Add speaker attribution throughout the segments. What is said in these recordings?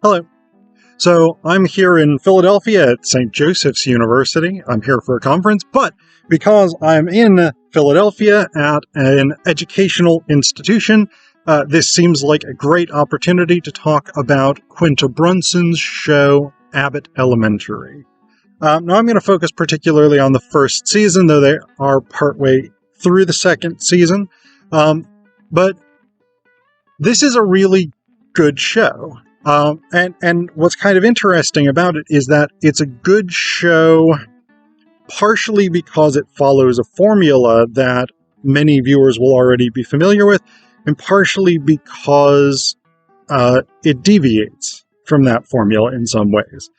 Speaker 1: Hello. So I'm here in Philadelphia at St. Joseph's University. I'm here for a conference, but because I'm in Philadelphia at an educational institution, this seems like a great opportunity to talk about Quinta Brunson's show, Abbott Elementary. Now I'm going to focus particularly on the first season, though they are partway through the second season. But this is a really good show. And what's kind of interesting about it is that it's a good show partially because it follows a formula that many viewers will already be familiar with, and partially because it deviates from that formula in some ways.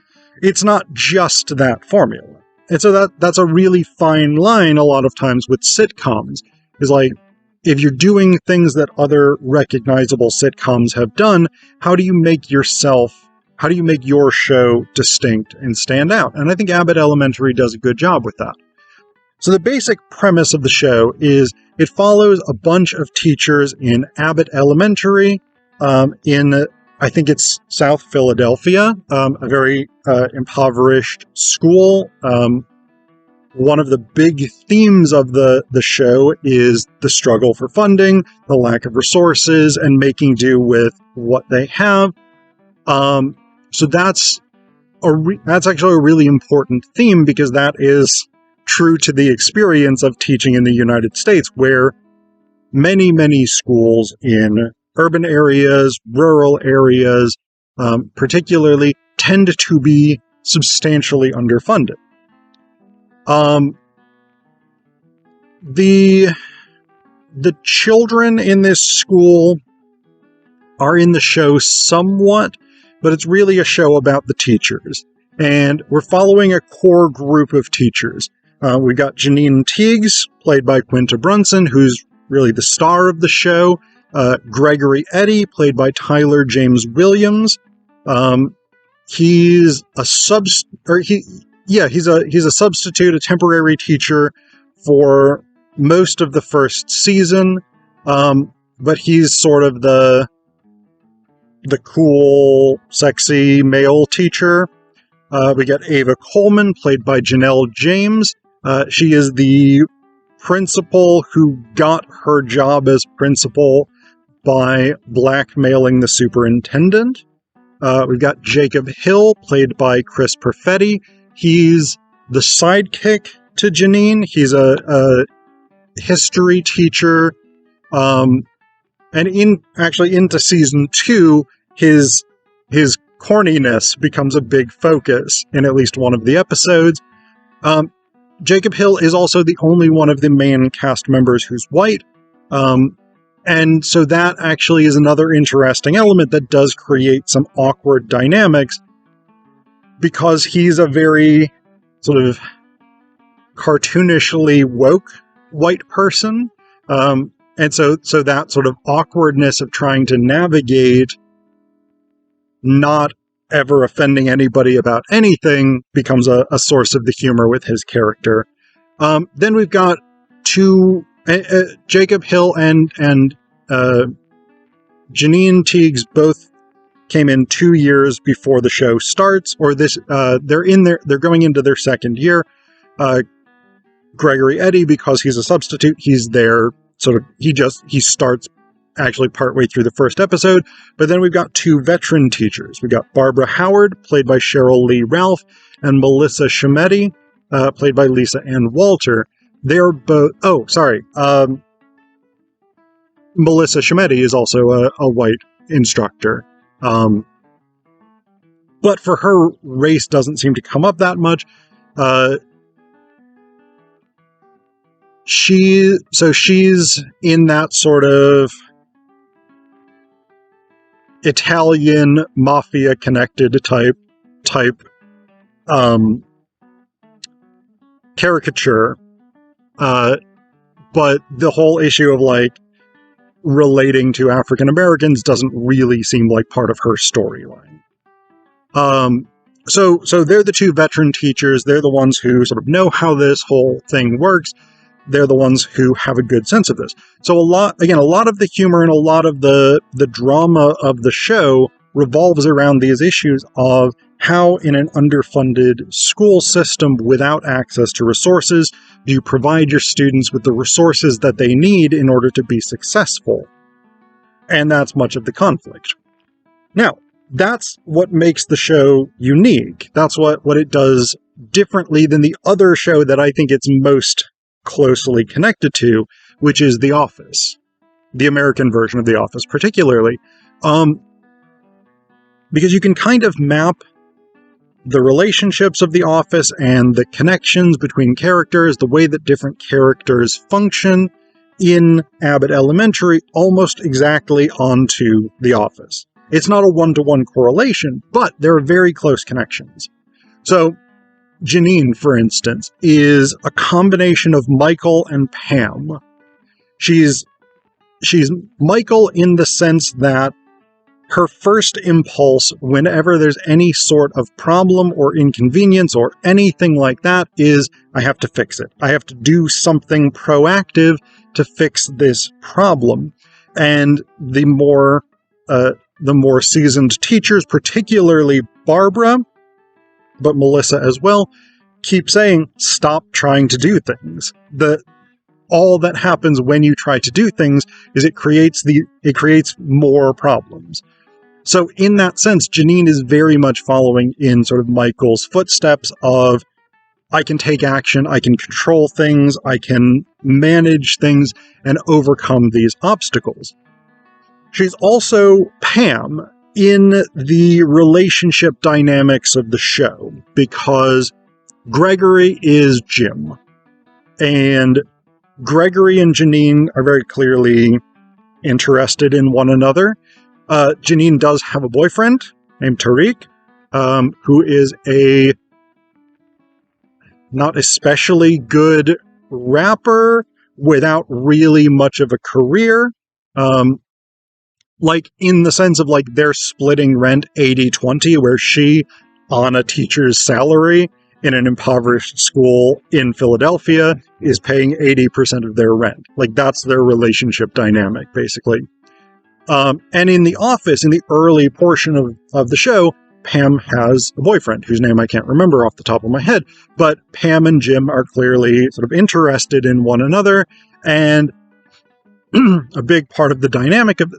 Speaker 1: It's not just that formula. And so that's a really fine line a lot of times with sitcoms, is like, if you're doing things that other recognizable sitcoms have done, how do you make your show distinct and stand out? And I think Abbott Elementary does a good job with that. So the basic premise of the show is it follows a bunch of teachers in Abbott Elementary in, I think it's South Philadelphia, a very impoverished school. One of the big themes of the show is the struggle for funding, the lack of resources, and making do with what they have. So that's actually a really important theme, because that is true to the experience of teaching in the United States, where many, many schools in urban areas, rural areas, particularly, tend to be substantially underfunded. The children in this school are in the show somewhat, but it's really a show about the teachers. And we're following a core group of teachers. We've got Janine Teagues, played by Quinta Brunson, who's really the star of the show. Gregory Eddy, played by Tyler James Williams. He's a substitute, a temporary teacher for most of the first season, but he's sort of the cool, sexy male teacher. We got Ava Coleman, played by Janelle James. She is the principal who got her job as principal by blackmailing the superintendent. We've got Jacob Hill, played by Chris Perfetti. He's the sidekick to Janine. He's a history teacher. And into season 2, his corniness becomes a big focus in at least one of the episodes. Jacob Hill is also the only one of the main cast members who's white. And so that actually is another interesting element that does create some awkward dynamics, because he's a very sort of cartoonishly woke white person. And so that sort of awkwardness of trying to navigate not ever offending anybody about anything becomes a source of the humor with his character. Then we've got Jacob Hill and Janine Teagues both came in 2 years before the show starts, or they're going into their second year. Gregory Eddy, because he's a substitute, he's there he starts actually partway through the first episode. But then we've got 2 veteran teachers. We've got Barbara Howard, played by Cheryl Lee Ralph, and Melissa Shimetti, played by Lisa Ann Walter. They're both, Melissa Shimetti is also a white instructor. But for her, race doesn't seem to come up that much. She's in that sort of Italian mafia connected type caricature. But the whole issue of relating to African Americans doesn't really seem like part of her storyline. So they're the 2 veteran teachers. They're the ones who sort of know how this whole thing works. They're the ones who have a good sense of this. So a lot of the humor and a lot of the drama of the show revolves around these issues of how, in an underfunded school system without access to resources, do you provide your students with the resources that they need in order to be successful? And that's much of the conflict. Now, that's what makes the show unique. That's what it does differently than the other show that I think it's most closely connected to, which is The Office. The American version of The Office, particularly. Because you can kind of map the relationships of The Office and the connections between characters, the way that different characters function in Abbott Elementary, almost exactly onto The Office. It's not a one-to-one correlation, but there are very close connections. So, Janine, for instance, is a combination of Michael and Pam. She's Michael in the sense that her first impulse, whenever there's any sort of problem or inconvenience or anything like that, is, I have to fix it. I have to do something proactive to fix this problem. And the more seasoned teachers, particularly Barbara, but Melissa as well, keep saying, stop trying to do things. All that happens when you try to do things is it creates more problems. So in that sense, Janine is very much following in sort of Michael's footsteps of, I can take action, I can control things, I can manage things, and overcome these obstacles. She's also Pam in the relationship dynamics of the show, because Gregory is Jim. And Gregory and Janine are very clearly interested in one another. Janine does have a boyfriend named Tariq, who is a not especially good rapper without really much of a career. Like, in the sense of, like, they're splitting rent 80-20, where she, on a teacher's salary in an impoverished school in Philadelphia, is paying 80% of their rent. Like, that's their relationship dynamic, basically. And in The Office, in the early portion of the show, Pam has a boyfriend, whose name I can't remember off the top of my head, but Pam and Jim are clearly sort of interested in one another, and a big part of the dynamic of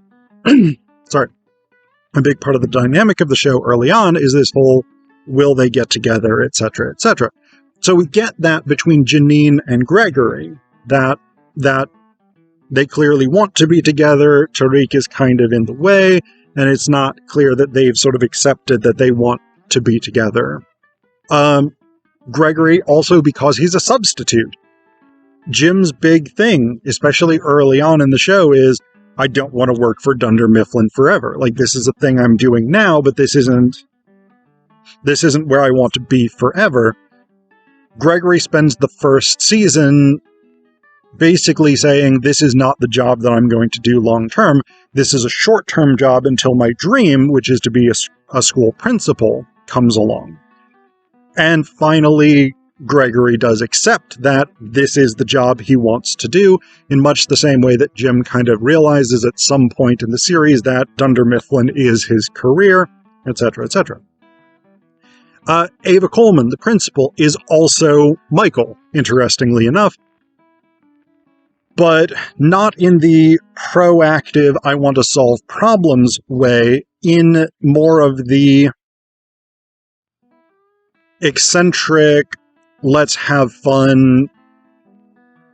Speaker 1: the show early on is this whole, will they get together, etc., etc. So we get that between Janine and Gregory, that they clearly want to be together. Tariq is kind of in the way, and it's not clear that they've sort of accepted that they want to be together. Gregory, also because he's a substitute. Jim's big thing, especially early on in the show, is, I don't want to work for Dunder Mifflin forever. Like, this is a thing I'm doing now, but this isn't where I want to be forever. Gregory spends the first season basically saying, this is not the job that I'm going to do long term. This is a short-term job until my dream, which is to be a school principal, comes along. And finally, Gregory does accept that this is the job he wants to do, in much the same way that Jim kind of realizes at some point in the series that Dunder Mifflin is his career, etc., etc. Ava Coleman, the principal, is also Michael, interestingly enough, but not in the proactive, I want to solve problems way, in more of the eccentric, let's have fun,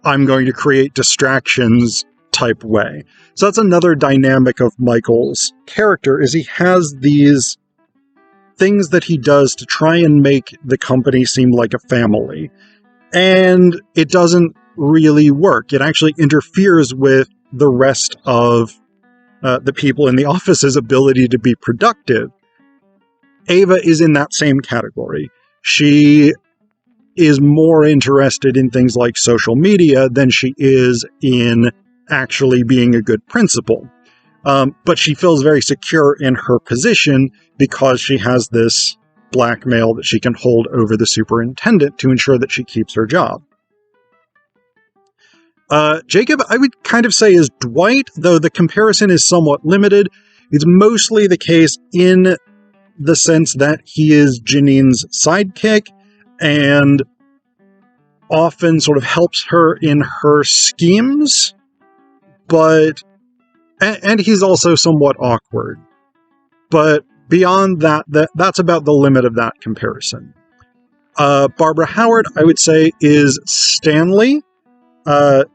Speaker 1: I'm going to create distractions type way. So that's another dynamic of Michael's character, is he has these things that he does to try and make the company seem like a family. And it doesn't really work. It actually interferes with the rest of the people in the office's ability to be productive. Ava is in that same category. She is more interested in things like social media than she is in actually being a good principal. But she feels very secure in her position because she has this blackmail that she can hold over the superintendent to ensure that she keeps her job. Jacob, I would kind of say, is Dwight, though the comparison is somewhat limited. It's mostly the case in the sense that he is Janine's sidekick and often sort of helps her in her schemes, but and he's also somewhat awkward. But beyond that, that's about the limit of that comparison. Barbara Howard, I would say, is Stanley.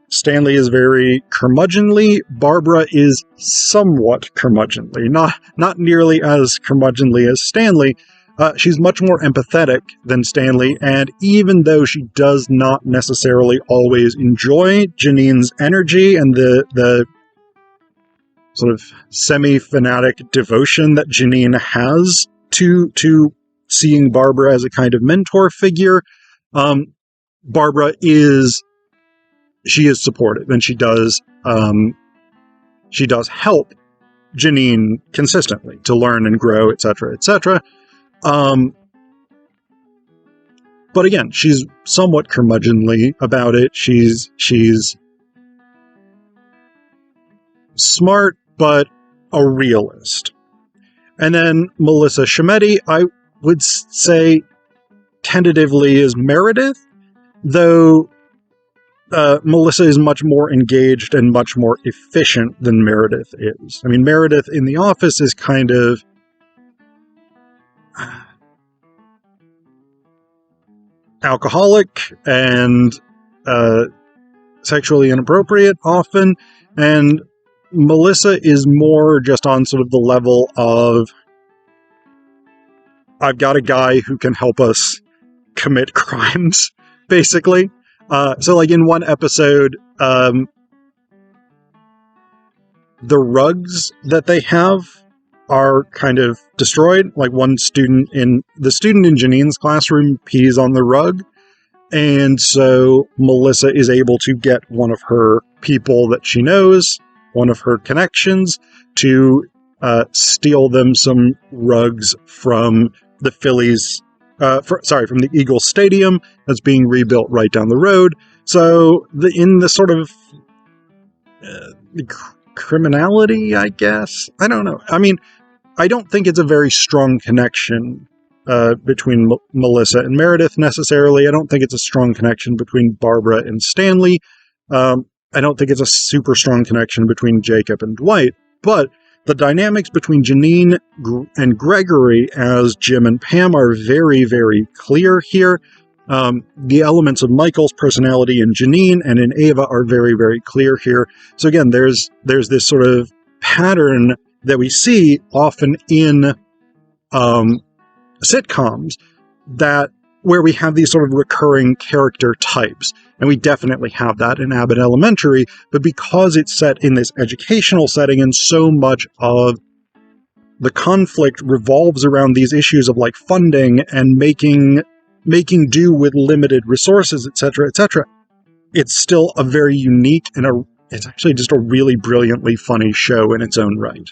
Speaker 1: Stanley is very curmudgeonly. Barbara is somewhat curmudgeonly, not nearly as curmudgeonly as Stanley. She's much more empathetic than Stanley, and even though she does not necessarily always enjoy Janine's energy and the sort of semi-fanatic devotion that Janine has to seeing Barbara as a kind of mentor figure, Barbara is supportive, and she does help Janine consistently to learn and grow, etc., etc. But again, she's somewhat curmudgeonly about it. She's smart, but a realist. And then Melissa Schmetti, I would say tentatively is Meredith, though Melissa is much more engaged and much more efficient than Meredith is. I mean, Meredith in the office is kind of alcoholic and sexually inappropriate often, and Melissa is more just on sort of the level of, I've got a guy who can help us commit crimes, basically. So like in one episode, the rugs that they have are kind of destroyed. Like the student in Janine's classroom pees on the rug. And so Melissa is able to get one of her people that she knows, one of her connections, to steal them some rugs from the Phillies, from the Eagles Stadium that's being rebuilt right down the road. So in the sort of criminality, I guess, I don't know. I mean, I don't think it's a very strong connection between Melissa and Meredith necessarily. I don't think it's a strong connection between Barbara and Stanley. I don't think it's a super strong connection between Jacob and Dwight, but the dynamics between Janine and Gregory as Jim and Pam are very, very clear here. The elements of Michael's personality in Janine and in Ava are very, very clear here. So again, there's this sort of pattern that we see often in sitcoms where we have these sort of recurring character types. And we definitely have that in Abbott Elementary, but because it's set in this educational setting and so much of the conflict revolves around these issues of like funding and making do with limited resources, etc., etc., it's still a very unique and it's actually just a really brilliantly funny show in its own right.